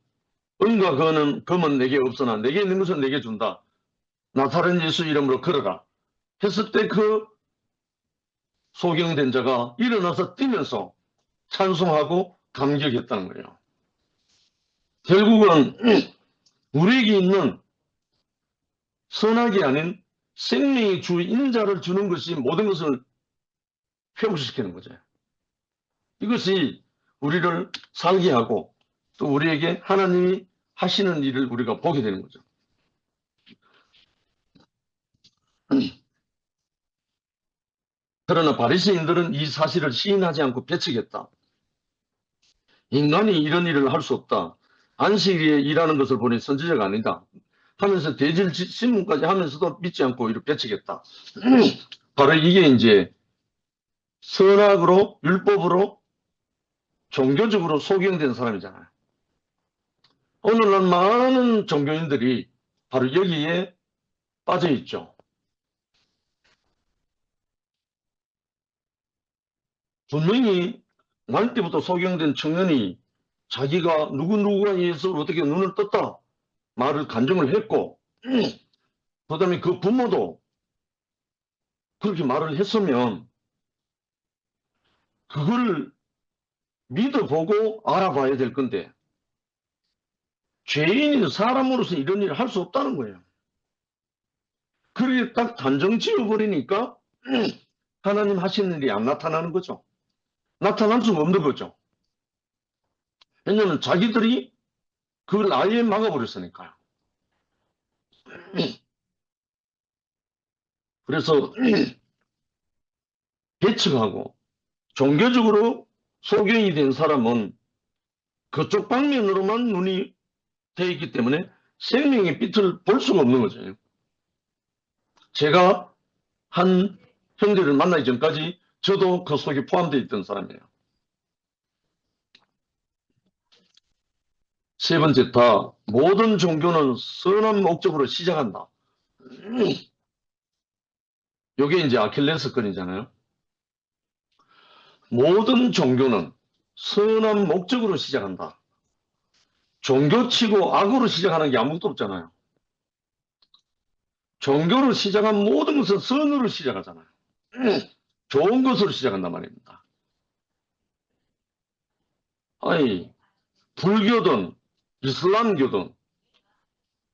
S1: 은과 금은 내게 없으나 내게 있는 것은 내게 준다. 나사렛 예수 이름으로 걸어라. 했을 때 그 소경된 자가 일어나서 뛰면서 찬송하고 감격했다는 거예요. 결국은 우리에게 있는 선악이 아닌 생명의 주 인자를 주는 것이 모든 것을 회복시키는 거죠. 이것이 우리를 살게 하고 또 우리에게 하나님이 하시는 일을 우리가 보게 되는 거죠. 그러나 바리새인들은 이 사실을 시인하지 않고 배척했다. 인간이 이런 일을 할 수 없다. 안식일에 일하는 것을 보니 선지자가 아니다. 하면서 대질 신문까지 하면서도 믿지 않고 이렇게 배척했다. 바로 이게 이제 선악으로 율법으로 종교적으로 소경된 사람이잖아요. 오늘날 많은 종교인들이 바로 여기에 빠져 있죠. 분명히 날 때부터 소경된 청년이 자기가 누구누구에 의해서 어떻게 눈을 떴다 말을 간증을 했고 그 다음에 그 부모도 그렇게 말을 했으면 그걸 믿어보고 알아봐야 될 건데 죄인인 사람으로서 이런 일을 할 수 없다는 거예요. 그렇게 딱 단정 지어버리니까 하나님 하시는 일이 안 나타나는 거죠. 나타날 수가 없는 거죠. 왜냐하면 자기들이 그걸 아예 막아버렸으니까요. 그래서 배척하고 종교적으로 소경이 된 사람은 그쪽 방면으로만 눈이 되어 있기 때문에 생명의 빛을 볼 수가 없는 거죠. 제가 한 형제를 만나기 전까지 저도 그 속에 포함되어 있던 사람이에요. 세 번째, 다 모든 종교는 선한 목적으로 시작한다. 이게 이제 아킬레스건이잖아요. 모든 종교는 선한 목적으로 시작한다. 종교치고 악으로 시작하는 게 아무것도 없잖아요. 종교로 시작한 모든 것은 선으로 시작하잖아요. 좋은 것으로 시작한단 말입니다. 아니, 불교든 이슬람교든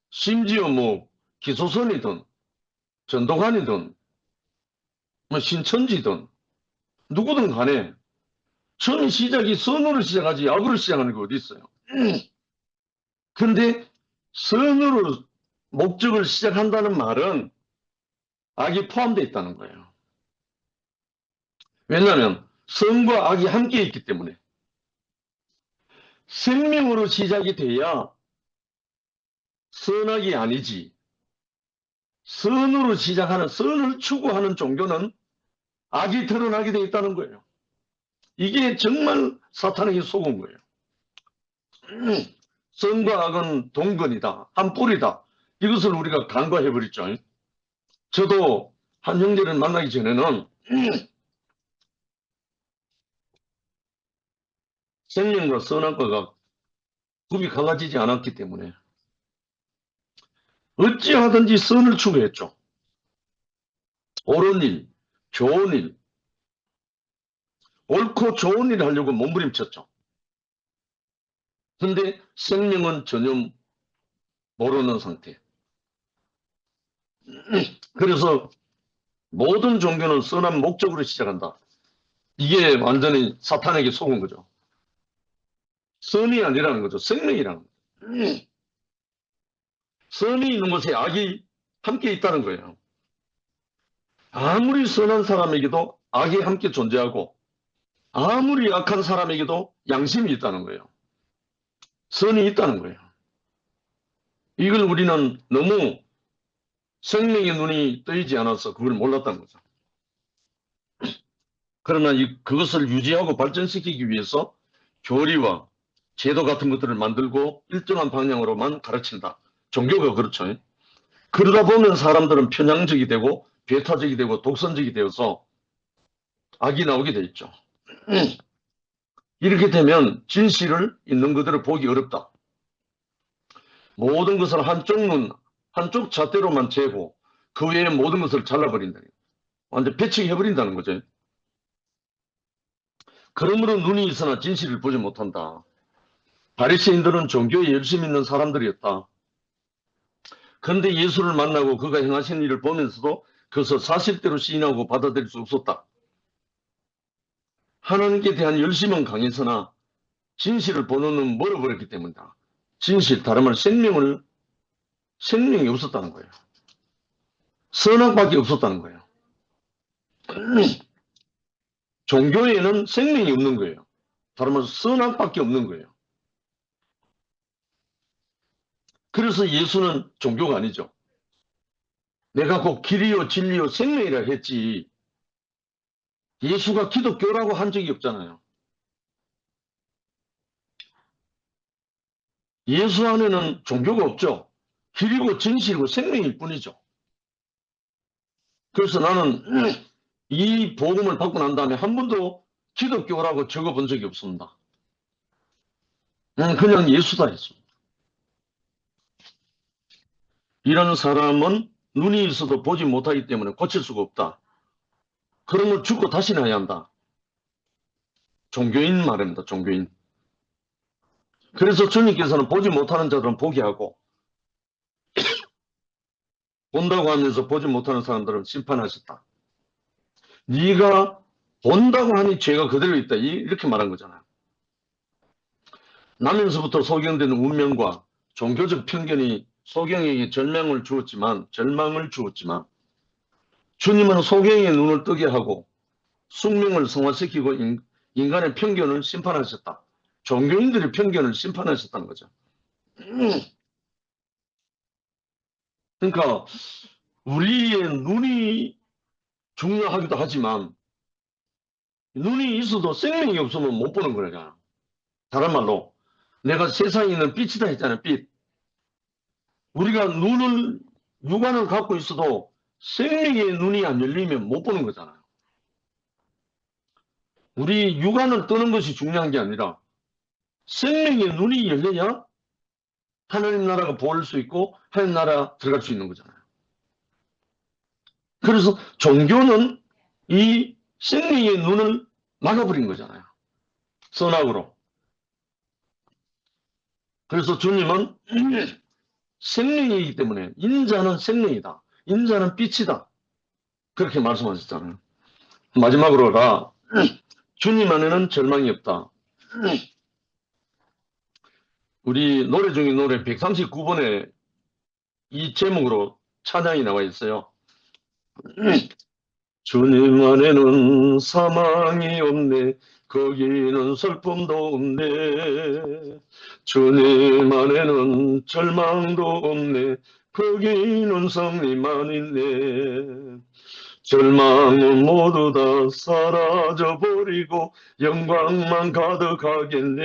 S1: 심지어 뭐 기소선이든 전도관이든 뭐 신천지든 누구든 간에 처음 시작이 선으로 시작하지 악으로 시작하는 게 어디 있어요. 근데 선으로 목적을 시작한다는 말은 악이 포함되어 있다는 거예요. 왜냐하면 선과 악이 함께 있기 때문에. 생명으로 시작이 돼야 선악이 아니지. 선으로 시작하는, 선을 추구하는 종교는 악이 드러나게 돼 있다는 거예요. 이게 정말 사탄에게 속은 거예요. 선과 악은 동건이다. 한 뿌리다. 이것을 우리가 간과해버렸죠. 저도 한 형제를 만나기 전에는 생명과 선악과가 굽이 갈라지지 않았기 때문에 어찌하든지 선을 추구했죠. 옳은 일, 좋은 일, 옳고 좋은 일 하려고 몸부림쳤죠. 근데 생명은 전혀 모르는 상태. 그래서 모든 종교는 선한 목적으로 시작한다. 이게 완전히 사탄에게 속은 거죠. 선이 아니라는 거죠. 생명이라는 거죠. 선이 있는 곳에 악이 함께 있다는 거예요. 아무리 선한 사람에게도 악이 함께 존재하고 아무리 악한 사람에게도 양심이 있다는 거예요. 선이 있다는 거예요. 이걸 우리는 너무 생명의 눈이 뜨이지 않아서 그걸 몰랐다는 거죠. 그러나 그것을 유지하고 발전시키기 위해서 교리와 제도 같은 것들을 만들고 일정한 방향으로만 가르친다. 종교가 그렇죠. 그러다 보면 사람들은 편향적이 되고 배타적이 되고 독선적이 되어서 악이 나오게 돼 있죠. 이렇게 되면 진실을 있는 그대로 보기 어렵다. 모든 것을 한쪽 잣대로만 재고 그 외의 모든 것을 잘라버린다. 완전 배척해버린다는 거죠. 그러므로 눈이 있으나 진실을 보지 못한다. 바리새인들은 종교에 열심히 있는 사람들이었다. 그런데 예수를 만나고 그가 행하신 일을 보면서도 그것을 사실대로 시인하고 받아들일 수 없었다. 하나님께 대한 열심은 강했으나 진실을 보는 눈은 멀어버렸기 때문이다. 진실, 다른 말 생명이 없었다는 거예요. 선악밖에 없었다는 거예요. 종교에는 생명이 없는 거예요. 다른 말로 선악밖에 없는 거예요. 그래서 예수는 종교가 아니죠. 내가 곧 길이요 진리요 생명이라 했지 예수가 기독교라고 한 적이 없잖아요. 예수 안에는 종교가 없죠. 길이고 진실이고 생명일 뿐이죠. 그래서 나는 이 복음을 받고 난 다음에 한 번도 기독교라고 적어본 적이 없습니다. 그냥 예수다 했습니다. 이런 사람은 눈이 있어도 보지 못하기 때문에 고칠 수가 없다. 그러면 죽고 다시 나야 한다. 종교인 말입니다. 종교인. 그래서 주님께서는 보지 못하는 자들은 보게 하고 본다고 하면서 보지 못하는 사람들은 심판하셨다. 네가 본다고 하니 죄가 그대로 있다. 이렇게 말한 거잖아요. 나면서부터 소경된 운명과 종교적 편견이 소경에게 절망을 주었지만 주님은 소경의 눈을 뜨게 하고 숙명을 성화시키고 인간의 편견을 심판하셨다. 종교인들의 편견을 심판하셨다는 거죠. 그러니까 우리의 눈이 중요하기도 하지만 눈이 있어도 생명이 없으면 못 보는 거잖아. 다른 말로 내가 세상에 있는 빛이다 했잖아요. 빛. 우리가 육안을 갖고 있어도 생명의 눈이 안 열리면 못 보는 거잖아요. 우리 육안을 뜨는 것이 중요한 게 아니라 생명의 눈이 열려야 하나님 나라가 보일 수 있고 하나님 나라 들어갈 수 있는 거잖아요. 그래서 종교는 이 생명의 눈을 막아버린 거잖아요. 선악으로. 그래서 주님은 생명이기 때문에 인자는 생명이다. 인자는 빛이다. 그렇게 말씀하셨잖아요. 마지막으로라 주님 안에는 절망이 없다. 우리 노래 중에 노래 139번에 이 제목으로 찬양이 나와 있어요. 주님 안에는 사망이 없네. 거기는 슬픔도 없네. 주님 안에는 절망도 없네. 거기는 승리만 있네. 절망은 모두 다 사라져버리고 영광만 가득하겠네.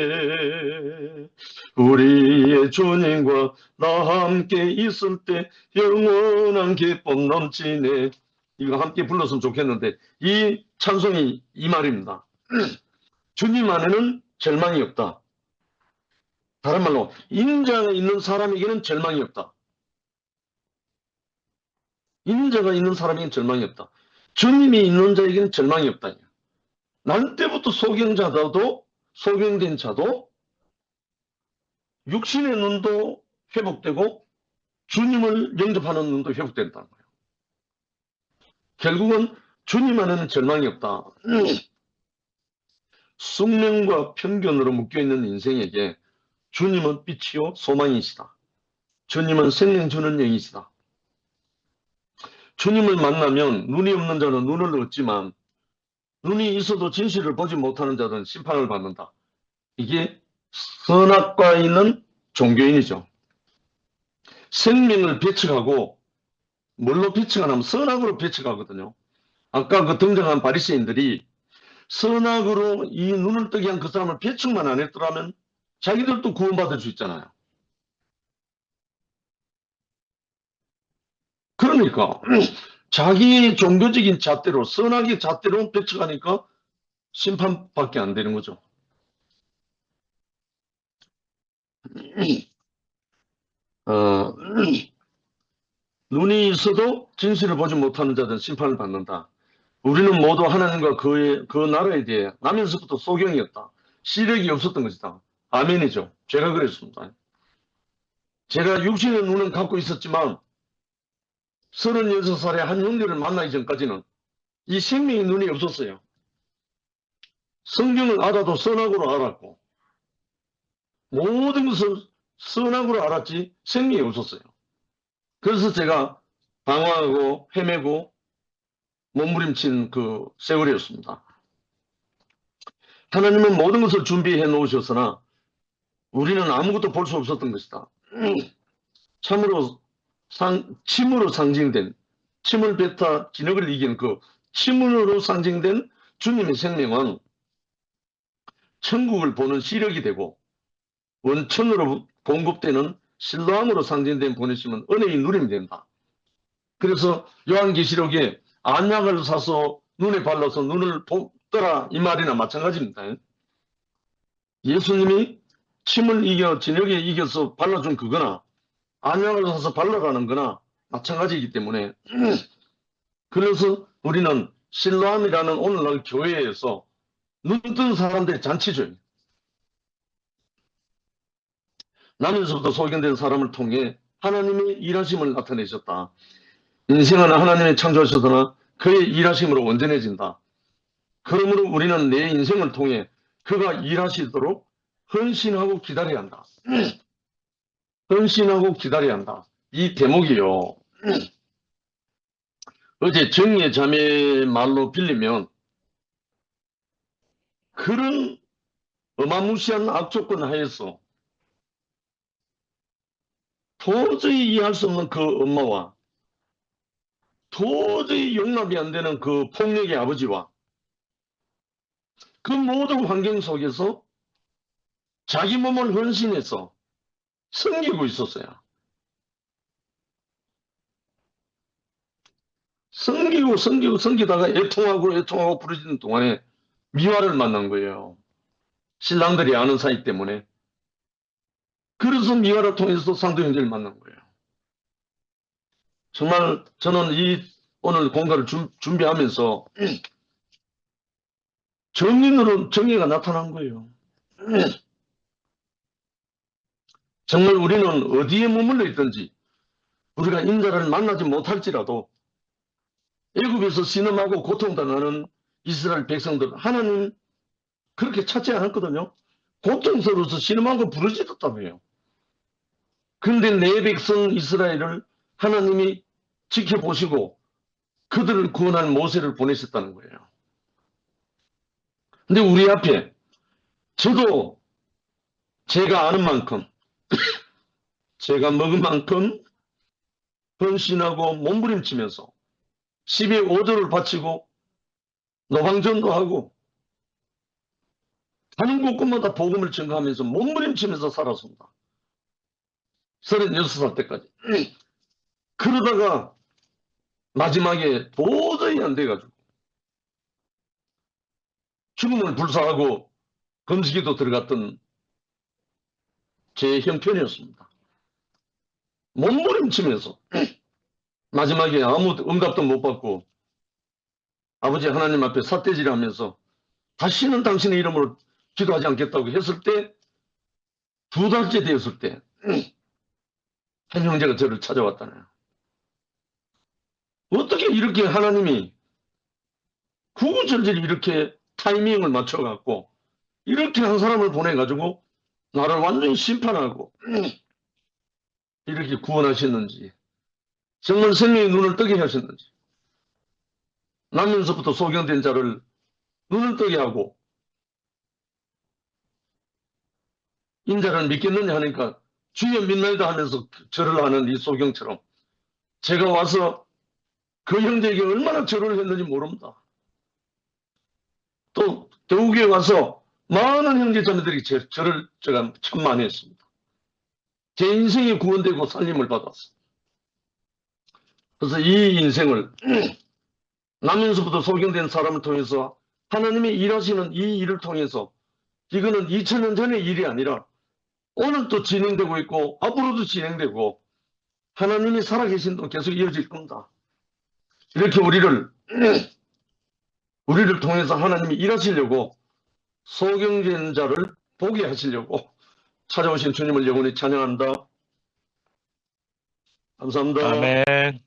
S1: 우리의 주님과 나 함께 있을 때 영원한 기쁨 넘치네. 이거 함께 불렀으면 좋겠는데 이 찬송이 이 말입니다. 주님 안에는 절망이 없다. 다른 말로 인자가 있는 사람에게는 절망이 없다. 인자가 있는 사람에게는 절망이 없다. 주님이 있는 자에게는 절망이 없다. 날 때부터 소경된 자도 육신의 눈도 회복되고 주님을 영접하는 눈도 회복된다는 거예요. 결국은 주님 안에는 절망이 없다. 숙명과 편견으로 묶여있는 인생에게 주님은 빛이요 소망이시다. 주님은 생명 주는 영이시다. 주님을 만나면 눈이 없는 자는 눈을 얻지만 눈이 있어도 진실을 보지 못하는 자는 심판을 받는다. 이게 선악과에 있는 종교인이죠. 생명을 배척하고 뭘로 배척하냐면 선악으로 배척하거든요. 아까 그 등장한 바리새인들이 선악으로 이 눈을 뜨게 한 그 사람을 배척만 안 했더라면 자기들도 구원받을 수 있잖아요. 그러니까 자기의 종교적인 잣대로 선악의 잣대로 배척하니까 심판밖에 안 되는 거죠. 눈이 있어도 진실을 보지 못하는 자들은 심판을 받는다. 우리는 모두 하나님과 그 나라에 대해 나면서부터 소경이었다. 시력이 없었던 것이다. 아멘이죠. 제가 그랬습니다. 제가 육신의 눈은 갖고 있었지만 36살에 한 형제를 만나기 전까지는 이 생명의 눈이 없었어요. 성경을 알아도 선악으로 알았고 모든 것을 선악으로 알았지 생명이 없었어요. 그래서 제가 방황하고 헤매고 몸부림친 그 세월이었습니다. 하나님은 모든 것을 준비해 놓으셨으나 우리는 아무것도 볼 수 없었던 것이다. 참으로 침으로 상징된, 침을 뱉어 진흙을 이긴 그 침으로 상징된 주님의 생명은 천국을 보는 시력이 되고 원천으로 공급되는 실로암으로 상징된 보내심은 은혜의 누림이 된다. 그래서 요한계시록에 안약을 사서 눈에 발라서 눈을 떠라 이 말이나 마찬가지입니다. 예수님이 침을 이겨 진흙에 이겨서 발라준 그거나 안약을 사서 발라가는 거나 마찬가지이기 때문에 그래서 우리는 실로암이라는 오늘날 교회에서 눈 뜬 사람들의 잔치죠. 나면서부터 소경된 사람을 통해 하나님의 일하심을 나타내셨다. 인생은 하나님의 창조하셨으나 그의 일하심으로 온전해진다. 그러므로 우리는 내 인생을 통해 그가 일하시도록 헌신하고 기다려야 한다. 헌신하고 기다려야 한다. 이 대목이요. 어제 정의 자매 말로 빌리면 그런 어마무시한 악조건 하에서 도저히 이해할 수 없는 그 엄마와 도저히 용납이 안 되는 그 폭력의 아버지와 그 모든 환경 속에서 자기 몸을 헌신해서 섬기고 있었어요. 섬기다가 애통하고 부르짖는 동안에 미화를 만난 거예요. 신랑들이 아는 사이 때문에. 그래서 미화를 통해서 상도 형제를 만난 거예요. 정말 저는 이 오늘 공가를 준비하면서 정인으로 정의가 나타난 거예요. 정말 우리는 어디에 머물러 있든지 우리가 인자를 만나지 못할지라도 애굽에서 신음하고 고통당하는 이스라엘 백성들 하나님 그렇게 찾지 않았거든요. 고통스러워서 신음하고 부르짖었다고 해요. 그런데 내 백성 이스라엘을 하나님이 지켜보시고 그들을 구원할 모세를 보내셨다는 거예요. 근데 우리 앞에 저도 제가 아는 만큼 제가 먹은 만큼 헌신하고 몸부림치면서 12~5조를 바치고 노방전도 하고 가는 곳곳마다 복음을 전가하면서 몸부림치면서 살았습니다. 36살 때까지. 그러다가 마지막에 도저히 안 돼가지고 죽음을 불사하고 금식에도 들어갔던 제 형편이었습니다. 몸부림치면서 마지막에 아무 응답도 못 받고 아버지 하나님 앞에 삿대질하면서 다시는 당신의 이름으로 기도하지 않겠다고 했을 때 2달째 되었을 때 한 형제가 저를 찾아왔다네요. 어떻게 이렇게 하나님이 구구절절히 이렇게 타이밍을 맞춰갖고 이렇게 한 사람을 보내가지고 나를 완전히 심판하고 이렇게 구원하셨는지, 정말 생명의 눈을 뜨게 하셨는지, 나면서부터 소경된 자를 눈을 뜨게 하고 인자를 믿겠느냐 하니까 주여 믿나이다 하면서 절을 하는 이 소경처럼 제가 와서 그 형제에게 얼마나 절을 했는지 모릅니다. 또 교우에 와서 많은 형제 자매들이 절을 제가 참 많이 했습니다. 제 인생이 구원되고 살림을 받았어요. 그래서 이 인생을 나면서부터 소경된 사람을 통해서 하나님이 일하시는 이 일을 통해서 이거는 2000년 전의 일이 아니라 오늘도 진행되고 있고 앞으로도 진행되고 하나님이 살아계신 동 계속 이어질 겁니다. 이렇게 우리를 통해서 하나님이 일하시려고 소경된 자를 보게 하시려고 찾아오신 주님을 영원히 찬양합니다. 감사합니다.
S2: 아멘.